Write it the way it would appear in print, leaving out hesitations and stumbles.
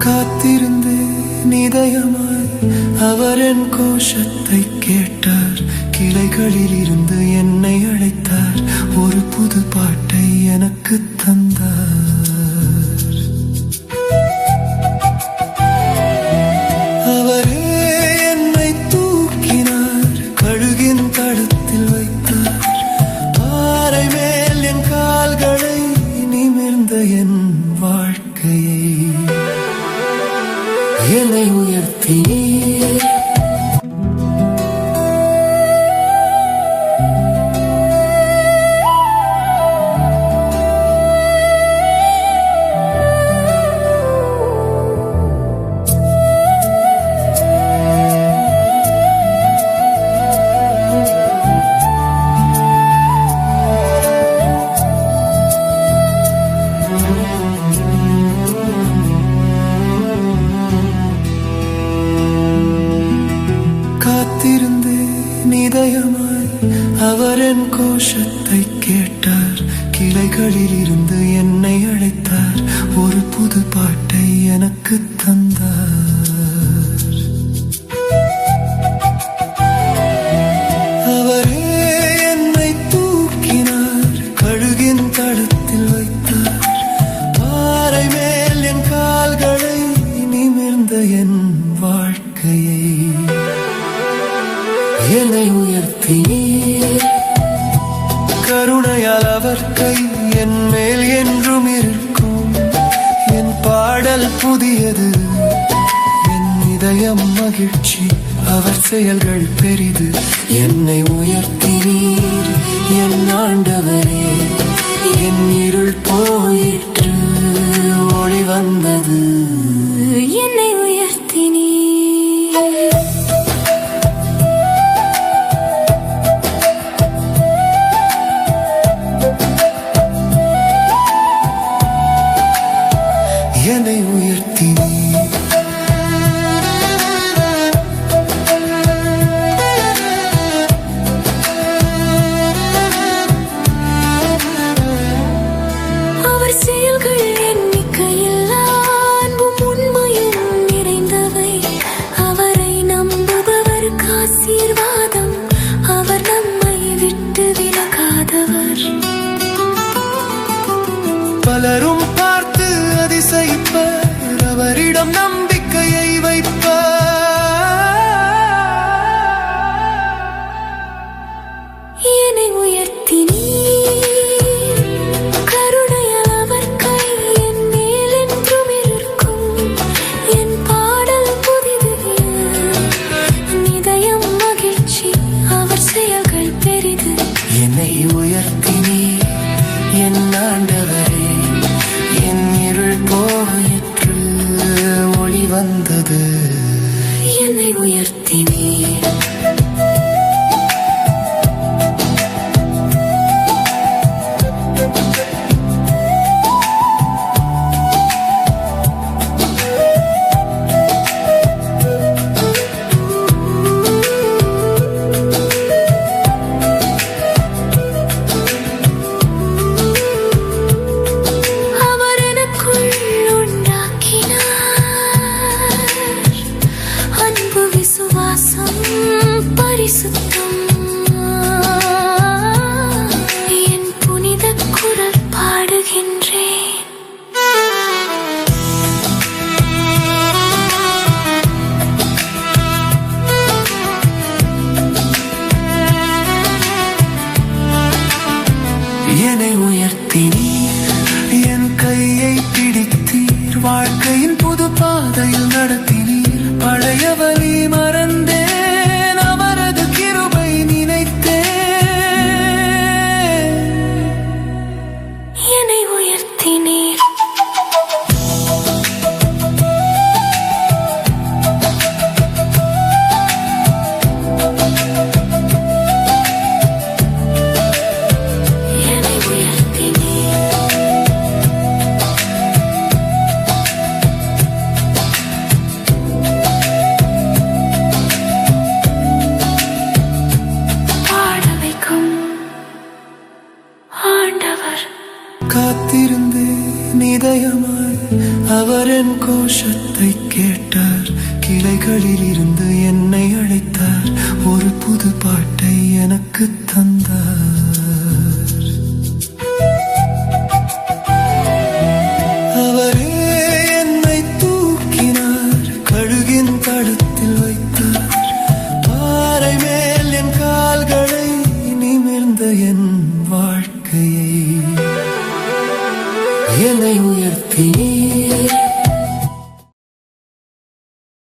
காத்திருந்தேன் இதயமாய் அவர் என் கோஷத்தை கேட்டார். கிளைகளில் இருந்து என்னை அழைத்தார். ஒரு புது பாட்டை எனக்கு தந்தார். அவரே என்னை தூக்கினார். கழுகின் தடத்தில் வைத்தார். பாறை மேல் என் கால்களை நிமிர்ந்த என் வாழ்க்கையை என்னை உயர்த்தினீர். காத்திருந்தேன் இதயமாய் அவர் என் கோஷத்தை கேட்டார். கிளைகளில் இருந்து என்னை அழைத்தார். ஒரு புது பாட்டை எனக்கு தந்தார். அவரே என்னை தூக்கினார். கழுகின் தடத்தில் வைத்தார். பாறை மேல் என் கால்களை நிமிர்ந்த என் வாழ்க்கையை என்னை உயர்த்தினீர். கருணையால் அவர் கை என் மேல் என்றும் இருக்கும். என் பாடல் புதியது, என் இதயம் மகிழ்ச்சி, அவர் செயல்கள் பெரிது. என்னை உயர்த்தினீர் என் ஆண்டவரே. என் இருள் போயிற்று, ஒளி வந்தது. என்னை உயர்த்தினீர். என்னை உயர்த்தினீர். அவர் செயல்கள் எண்ணிக்கையில்லா, அன்பும் உண்மையும் நிறைந்தவை. அவரை நம்புபவருக்கு ஆசீர்வாதம். அவர் நம்மை விட்டு விலகாதவர். பலரும் பார்த்து அதிசயிப்பர், அவரிடம் நம்பிக்கையை வைப்பர். என்னை உயர்த்தினீர். கருணையால் அவர் கை என் மேல் என்றும் இருக்கும். என் பாடல் புதிது, என் இதயம் மகிழ்ச்சி, அவர் செயல்கள் பெரிது. என்னை உயர்த்தினீர் என் ஆண்டவரே. என் இருள் போயிற்று, ஒளி வந்தது. என்னை உயர்த்தினீர். அவர் எனக்குள் உண்டாக்கினார் அன்பு, விசுவாசம், பரிசுத்தம். என் புனித குரல் பாடுகின்றேன். என்னை உயர்த்தினீர். என் கையை பிடித்தீர். வாழ்க்கையின் புது பாதையில் நடத்தினீர். பழைய வழி மறந்தேன், அவரது கிருபை நினைத்தேன். என்னை உயர்த்தினீர். என்னை உயர்த்தினீர். என் கோஷத்தை கேட்டார், கிளைகளில் இருந்து என்னை அழைத்தார், ஒரு புது பாட்டை எனக்கு தந்தார். அவரே என்னை தூக்கினார், கழுகின் தடத்தில் வைத்தார், பாறை மேல் என் கால்களை நிமிர்ந்த என் வாழ்க்கையை என்னை உயர்த்தினீர்.